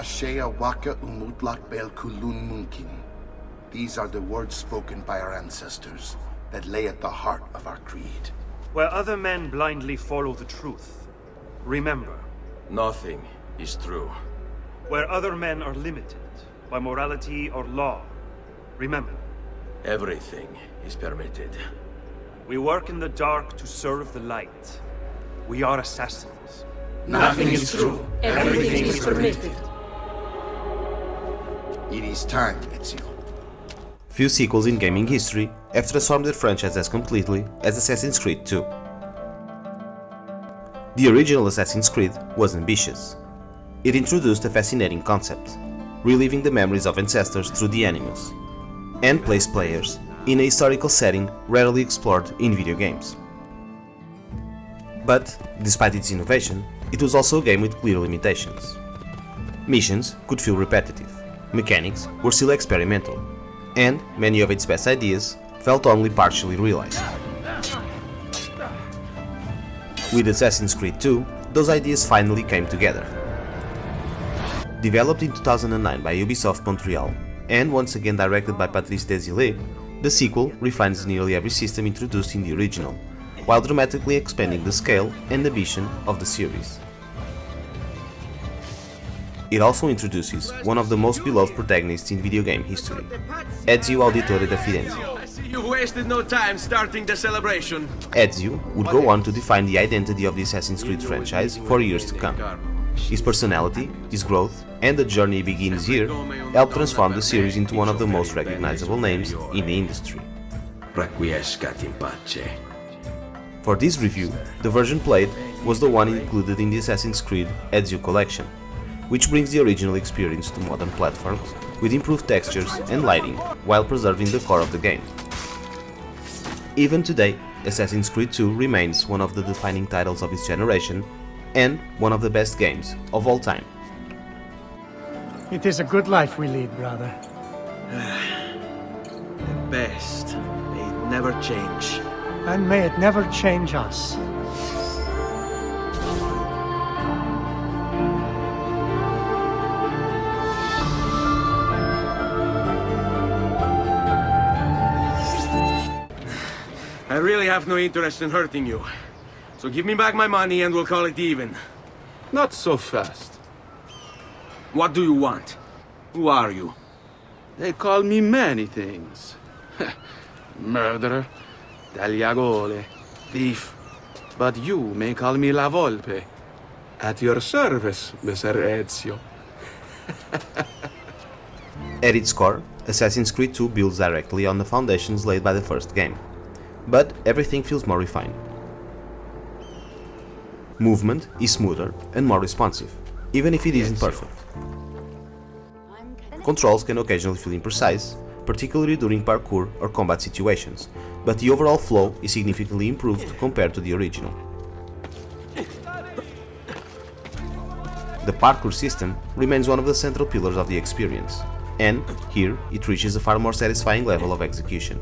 Ashea waka umutlak bel kulun munkin. These are the words spoken by our ancestors that lay at the heart of our creed. Where other men blindly follow the truth, remember. Nothing is true. Where other men are limited by morality or law, remember. Everything is permitted. We work in the dark to serve the light. We are assassins. Nothing is true. Everything is permitted. It is time, Ezio. Few sequels in gaming history have transformed the franchise as completely as Assassin's Creed 2. The original Assassin's Creed was ambitious. It introduced a fascinating concept, reliving the memories of ancestors through the animals, and placed players in a historical setting rarely explored in video games. But, despite its innovation, it was also a game with clear limitations. Missions could feel repetitive, mechanics were still experimental, and many of its best ideas felt only partially realized. With Assassin's Creed 2, those ideas finally came together. Developed in 2009 by Ubisoft Montreal, and once again directed by Patrice Desilets, the sequel refines nearly every system introduced in the original, while dramatically expanding the scale and ambition of the series. It also introduces one of the most beloved protagonists in video game history, Ezio Auditore da Firenze. I see you wasted no time starting the celebration. Ezio would go on to define the identity of the Assassin's Creed franchise for years to come. His personality, his growth, and the journey he begins here helped transform the series into one of the most recognizable names in the industry. Requiescat in pace. For this review, the version played was the one included in the Assassin's Creed Ezio collection, which brings the original experience to modern platforms with improved textures and lighting while preserving the core of the game. Even today, Assassin's Creed 2 remains one of the defining titles of its generation and one of the best games of all time. It is a good life we lead, brother. The best. May it never change. And may it never change us. I really have no interest in hurting you. So give me back my money and we'll call it even. Not so fast. What do you want? Who are you? They call me many things. Murderer, tagliagole, thief. But you may call me La Volpe. At your service, Messer Ezio. At its core, Assassin's Creed 2 builds directly on the foundations laid by the first game, but everything feels more refined. Movement is smoother and more responsive, even if it isn't perfect. Controls can occasionally feel imprecise, particularly during parkour or combat situations, but the overall flow is significantly improved compared to the original. The parkour system remains one of the central pillars of the experience, and here it reaches a far more satisfying level of execution.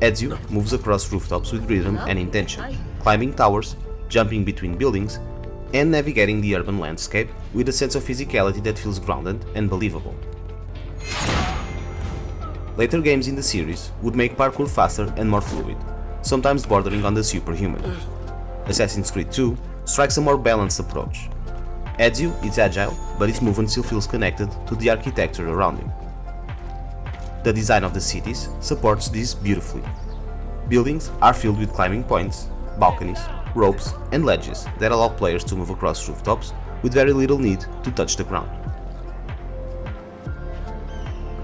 Ezio moves across rooftops with rhythm and intention, climbing towers, jumping between buildings, and navigating the urban landscape with a sense of physicality that feels grounded and believable. Later games in the series would make parkour faster and more fluid, sometimes bordering on the superhuman. Assassin's Creed 2 strikes a more balanced approach. Ezio is agile, but his movement still feels connected to the architecture around him. The design of the cities supports this beautifully. Buildings are filled with climbing points, balconies, ropes, and ledges that allow players to move across rooftops with very little need to touch the ground.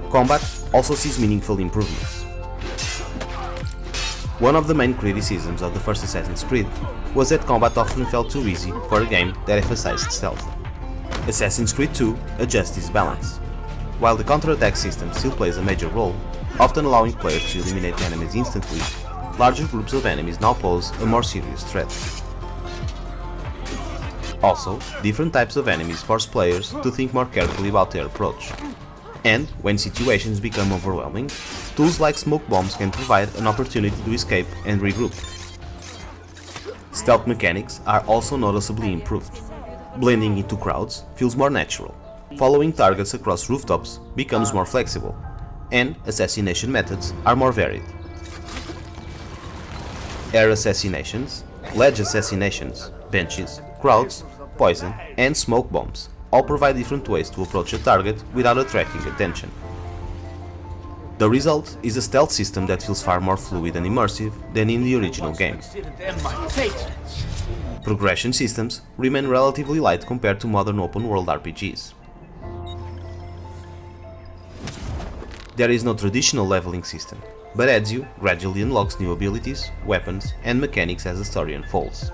Combat also sees meaningful improvements. One of the main criticisms of the first Assassin's Creed was that combat often felt too easy for a game that emphasized stealth. Assassin's Creed 2 adjusts this balance. While the counter-attack system still plays a major role, often allowing players to eliminate enemies instantly, larger groups of enemies now pose a more serious threat. Also, different types of enemies force players to think more carefully about their approach. And, when situations become overwhelming, tools like smoke bombs can provide an opportunity to escape and regroup. Stealth mechanics are also noticeably improved. Blending into crowds feels more natural. Following targets across rooftops becomes more flexible, and assassination methods are more varied. Air assassinations, ledge assassinations, benches, crowds, poison, and smoke bombs all provide different ways to approach a target without attracting attention. The result is a stealth system that feels far more fluid and immersive than in the original game. Progression systems remain relatively light compared to modern open-world RPGs. There is no traditional leveling system, but Ezio gradually unlocks new abilities, weapons, and mechanics as the story unfolds.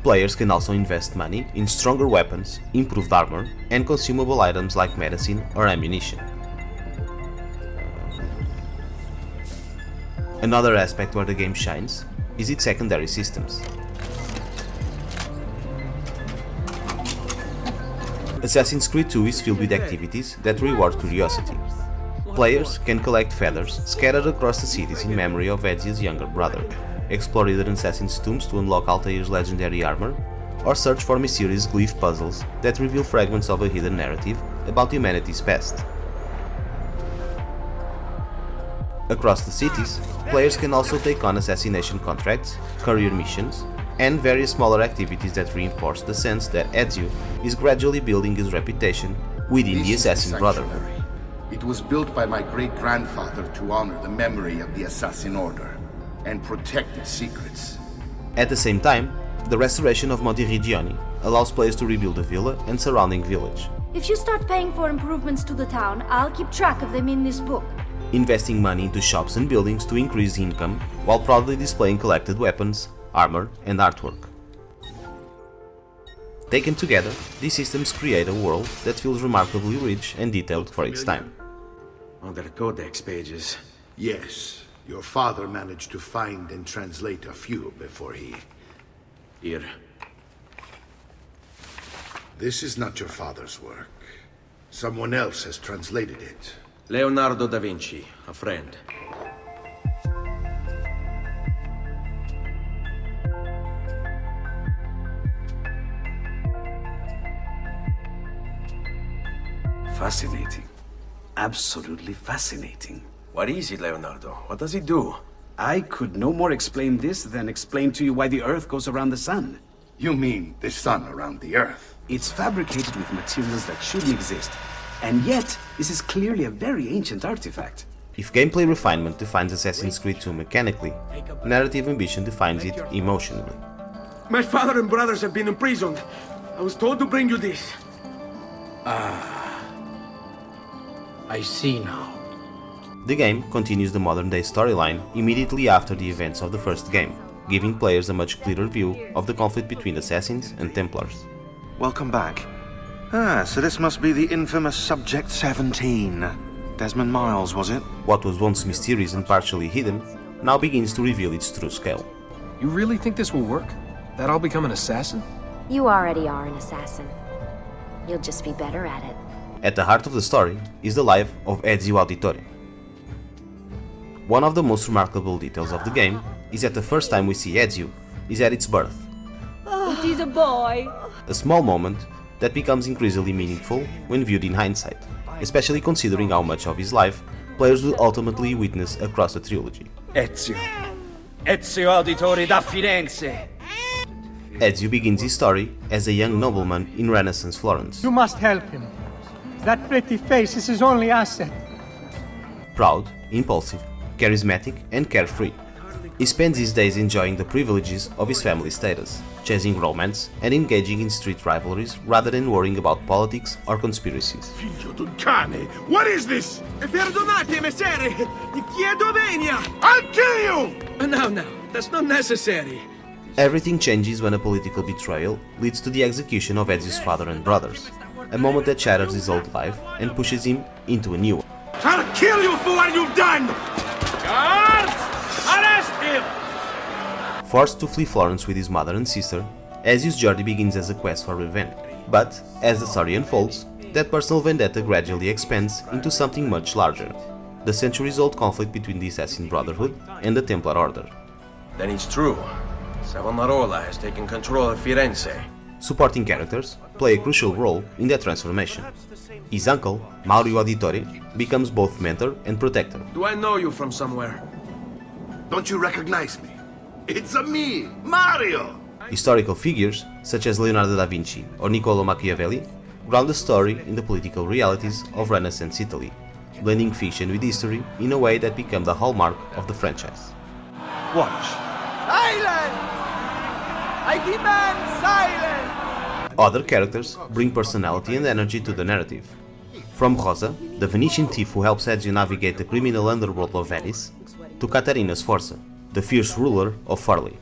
Players can also invest money in stronger weapons, improved armor, and consumable items like medicine or ammunition. Another aspect where the game shines is its secondary systems. Assassin's Creed 2 is filled with activities that reward curiosity. Players can collect feathers scattered across the cities in memory of Ezio's younger brother, explore hidden assassins' tombs to unlock Altair's legendary armor, or search for mysterious glyph puzzles that reveal fragments of a hidden narrative about humanity's past. Across the cities, players can also take on assassination contracts, career missions, and various smaller activities that reinforce the sense that Ezio is gradually building his reputation within the Assassin Brotherhood. It was built by my great-grandfather to honor the memory of the Assassin Order and protect its secrets. At the same time, the restoration of Monteriggioni allows players to rebuild the villa and surrounding village. If you start paying for improvements to the town, I'll keep track of them in this book. Investing money into shops and buildings to increase income while proudly displaying collected weapons, armor, and artwork. Taken together, these systems create a world that feels remarkably rich and detailed for its time. Other codex pages. Yes, your father managed to find and translate a few before he... Here. This is not your father's work. Someone else has translated it. Leonardo da Vinci, a friend. Fascinating. Absolutely fascinating. What is it, Leonardo? What does it do? I could no more explain this than explain to you why the Earth goes around the Sun. You mean the sun around the Earth? It's fabricated with materials that shouldn't exist. And yet, this is clearly a very ancient artifact. If gameplay refinement defines Assassin's Creed 2 mechanically, narrative ambition defines it emotionally. My father and brothers have been imprisoned. I was told to bring you this. I see now. The game continues the modern-day storyline immediately after the events of the first game, giving players a much clearer view of the conflict between assassins and Templars. Welcome back. So this must be the infamous Subject 17. Desmond Miles, was it? What was once mysterious and partially hidden now begins to reveal its true scale. You really think this will work? That I'll become an assassin? You already are an assassin. You'll just be better at it. At the heart of the story is the life of Ezio Auditore. One of the most remarkable details of the game is that the first time we see Ezio is at its birth. It is a boy. A small moment that becomes increasingly meaningful when viewed in hindsight, especially considering how much of his life players will ultimately witness across the trilogy. Ezio Auditore da Firenze. Ezio begins his story as a young nobleman in Renaissance Florence. You must help him. That pretty face is his only asset. Proud, impulsive, charismatic, and carefree. He spends his days enjoying the privileges of his family status, chasing romance and engaging in street rivalries rather than worrying about politics or conspiracies. Figlio d'un cane! What is this? Perdonate, messere! Ti chiedo venia! I'll kill you! No, that's not necessary. Everything changes when a political betrayal leads to the execution of Ezio's father and brothers, a moment that shatters his old life and pushes him into a new one. I'll kill you for what you've done! Guards! Arrest him! Forced to flee Florence with his mother and sister, Ezio's journey begins as a quest for revenge. But, as the story unfolds, that personal vendetta gradually expands into something much larger, the centuries-old conflict between the Assassin Brotherhood and the Templar Order. Then it's true. Savonarola has taken control of Firenze. Supporting characters play a crucial role in their transformation. His uncle, Ezio Auditore, becomes both mentor and protector. Do I know you from somewhere? Don't you recognize me? It's a me, Mario! Historical figures, such as Leonardo da Vinci or Niccolo Machiavelli, ground the story in the political realities of Renaissance Italy, blending fiction with history in a way that became the hallmark of the franchise. Watch. Silence! I demand silence! Other characters bring personality and energy to the narrative. From Rosa, the Venetian thief who helps Ezio navigate the criminal underworld of Venice, to Caterina Sforza, the fierce ruler of Farley.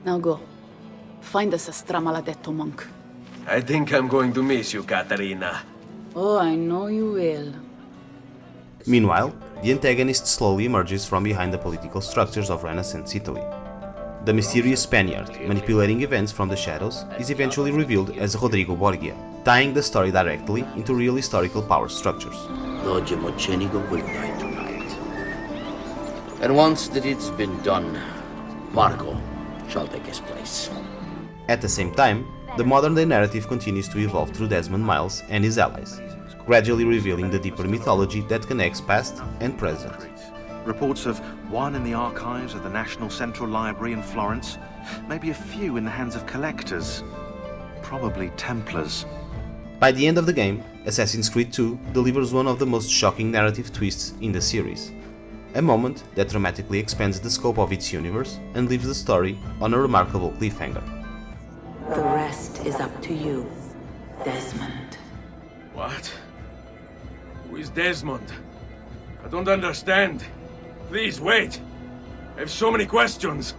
Now go. Find us a stramaladetto monk. I think I'm going to miss you, Caterina. Oh, I know you will. Meanwhile, the antagonist slowly emerges from behind the political structures of Renaissance Italy. The mysterious Spaniard, manipulating events from the shadows, is eventually revealed as Rodrigo Borgia, tying the story directly into real historical power structures. Doge Mocenigo will die tonight. And once that it's been done, Marco shall take his place. At the same time, the modern-day narrative continues to evolve through Desmond Miles and his allies, gradually revealing the deeper mythology that connects past and present. Reports of one in the archives of the National Central Library in Florence, maybe a few in the hands of collectors, probably Templars. By the end of the game, Assassin's Creed 2 delivers one of the most shocking narrative twists in the series, a moment that dramatically expands the scope of its universe and leaves the story on a remarkable cliffhanger. The rest is up to you, Desmond. What? Who is Desmond? I don't understand. Please, wait. I have so many questions.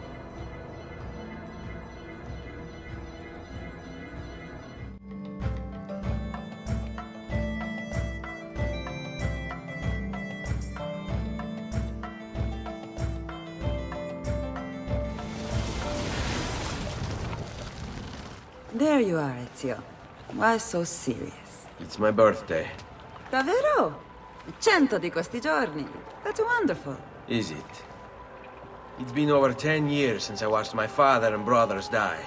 There you are, Ezio. Why so serious? It's my birthday. Davvero? 100 di questi giorni. That's wonderful. Is it? It's been over 10 years since I watched my father and brothers die.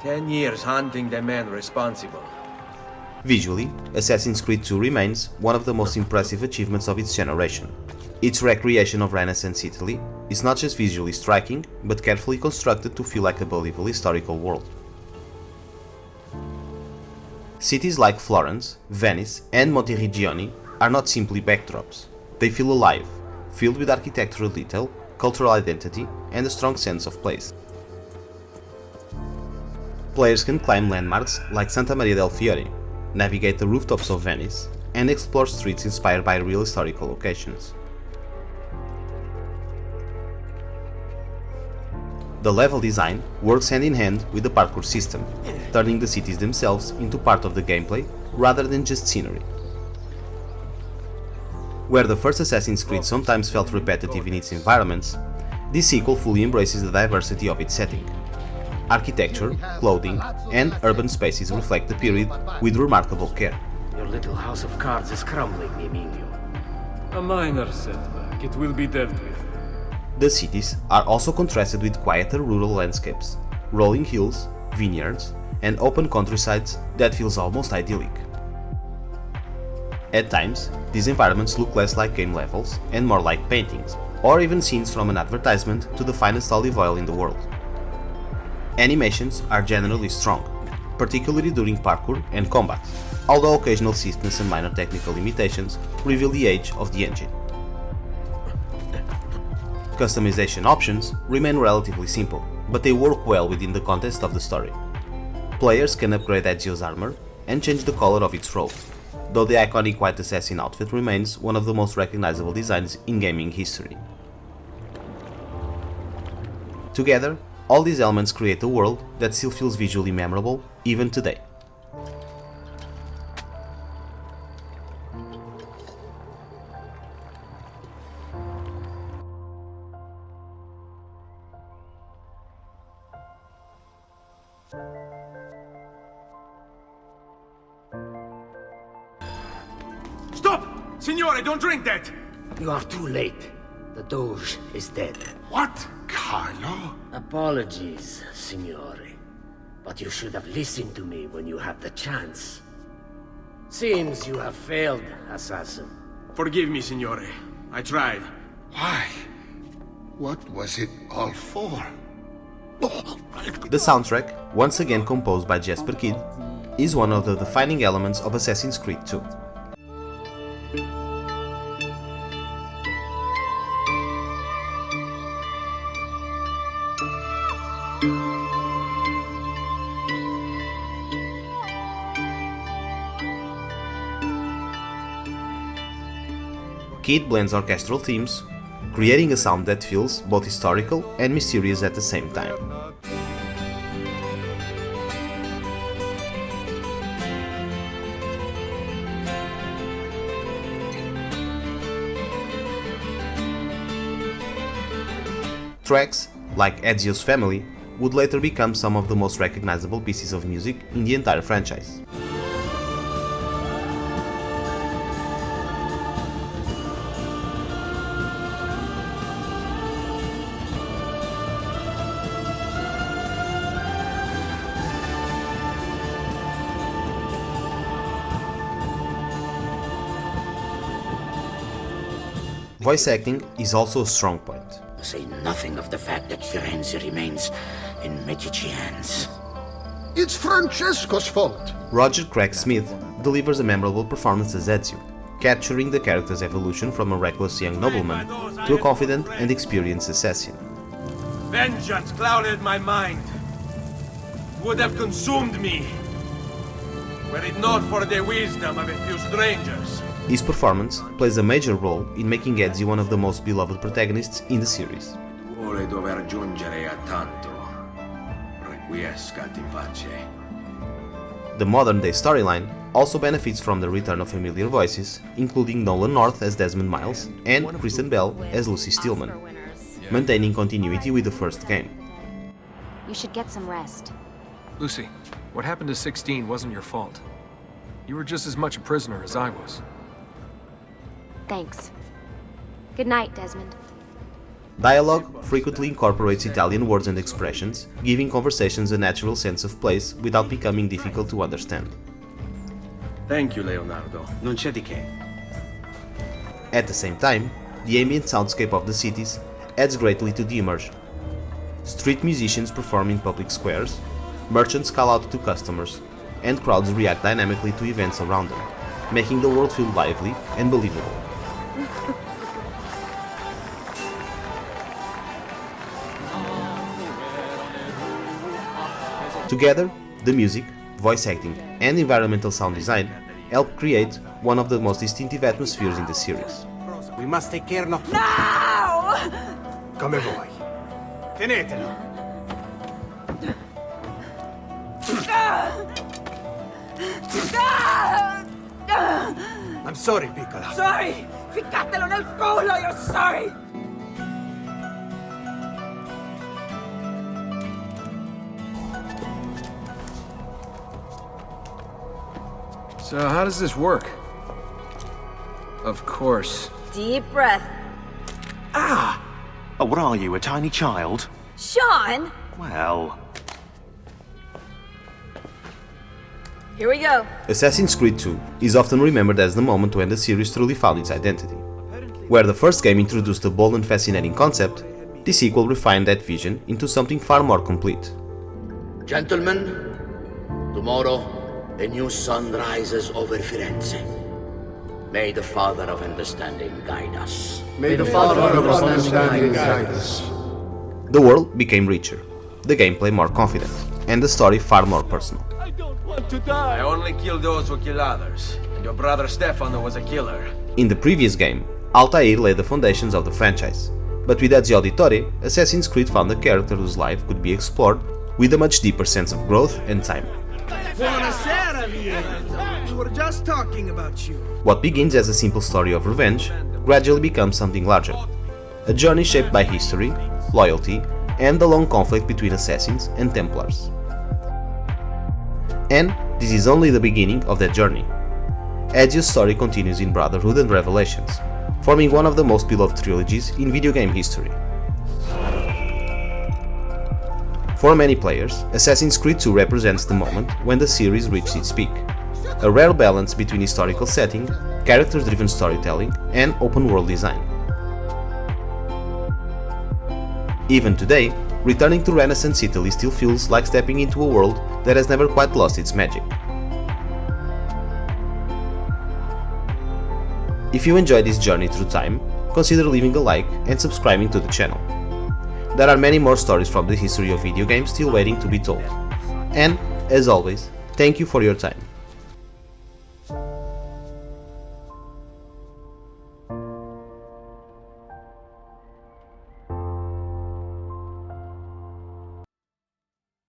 10 years hunting the men responsible. Visually, Assassin's Creed 2 remains one of the most impressive achievements of its generation. Its recreation of Renaissance Italy is not just visually striking, but carefully constructed to feel like a believable historical world. Cities like Florence, Venice, and Monteregione are not simply backdrops. They feel alive, filled with architectural detail, cultural identity, and a strong sense of place. Players can climb landmarks like Santa Maria del Fiore, navigate the rooftops of Venice, and explore streets inspired by real historical locations. The level design works hand in hand with the parkour system, turning the cities themselves into part of the gameplay rather than just scenery. Where the first Assassin's Creed sometimes felt repetitive in its environments, this sequel fully embraces the diversity of its setting. Architecture, clothing, and urban spaces reflect the period with remarkable care. Your little house of cards is crumbling, Emilio. A minor setback. It will be dealt with. The cities are also contrasted with quieter rural landscapes, rolling hills, vineyards, and open countrysides that feels almost idyllic. At times, these environments look less like game levels and more like paintings, or even scenes from an advertisement to the finest olive oil in the world. Animations are generally strong, particularly during parkour and combat, although occasional stiffness and minor technical limitations reveal the age of the engine. Customization options remain relatively simple, but they work well within the context of the story. Players can upgrade Ezio's armor and change the color of its robe, though the iconic white assassin outfit remains one of the most recognizable designs in gaming history. Together, all these elements create a world that still feels visually memorable even today. Stop! Signore, don't drink that! You are too late. The Doge is dead. What? Carlo? Apologies, signore. But you should have listened to me when you had the chance. Seems you have failed, assassin. Forgive me, signore. I tried. Why? What was it all for? The soundtrack, once again composed by Jesper Kyd, is one of the defining elements of Assassin's Creed 2. Kyd blends orchestral themes, creating a sound that feels both historical and mysterious at the same time. Tracks, like Ezio's Family, would later become some of the most recognizable pieces of music in the entire franchise. Voice acting is also a strong point. Say nothing of the fact that Firenze remains in Medici hands. It's Francesco's fault. Roger Craig Smith delivers a memorable performance as Ezio, capturing the character's evolution from a reckless young nobleman to a confident and experienced assassin. Vengeance clouded my mind. Would have consumed me, were it not for the wisdom of a few strangers. His performance plays a major role in making Ezio one of the most beloved protagonists in the series. Vuole dover giungere a tanto. Requiescat in pace. The modern-day storyline also benefits from the return of familiar voices, including Nolan North as Desmond Miles and Kristen Bell as Lucy Stillman, maintaining continuity with the first game. You should get some rest. Lucy, what happened to 16 wasn't your fault. You were just as much a prisoner as I was. Thanks. Good night, Desmond. Dialogue frequently incorporates Italian words and expressions, giving conversations a natural sense of place without becoming difficult to understand. Thank you, Leonardo. Non c'è di che. At the same time, the ambient soundscape of the cities adds greatly to the immersion. Street musicians perform in public squares, merchants call out to customers, and crowds react dynamically to events around them, making the world feel lively and believable. Together, the music, voice acting, and environmental sound design help create one of the most distinctive atmospheres in the series. We must take care not... No! Come vuoi. Tenetelo. I'm sorry, piccola. Sorry! Ficcatelo nel culo, you're sorry! So how does this work? Of course. Deep breath. Ah! Oh, what are you, a tiny child? Sean! Well... Here we go. Assassin's Creed 2 is often remembered as the moment when the series truly found its identity. Where the first game introduced a bold and fascinating concept, the sequel refined that vision into something far more complete. Gentlemen, tomorrow a new sun rises over Firenze. May the Father of Understanding guide us. May the Father of Understanding guide us. The world became richer, the gameplay more confident, and the story far more personal. I only kill those who kill others. And your brother Stefano was a killer. In the previous game, Altair laid the foundations of the franchise, but with Ezio Auditore, Assassin's Creed found a character whose life could be explored with a much deeper sense of growth and time. Buonasera, Viena. We were just talking about you. What begins as a simple story of revenge gradually becomes something larger. A journey shaped by history, loyalty, and the long conflict between assassins and Templars. And this is only the beginning of that journey. Ezio's story continues in Brotherhood and Revelations, forming one of the most beloved trilogies in video game history. For many players, Assassin's Creed 2 represents the moment when the series reached its peak, a rare balance between historical setting, character-driven storytelling, and open-world design. Even today, returning to Renaissance Italy still feels like stepping into a world that has never quite lost its magic. If you enjoyed this journey through time, consider leaving a like and subscribing to the channel. There are many more stories from the history of video games still waiting to be told. And, as always, thank you for your time.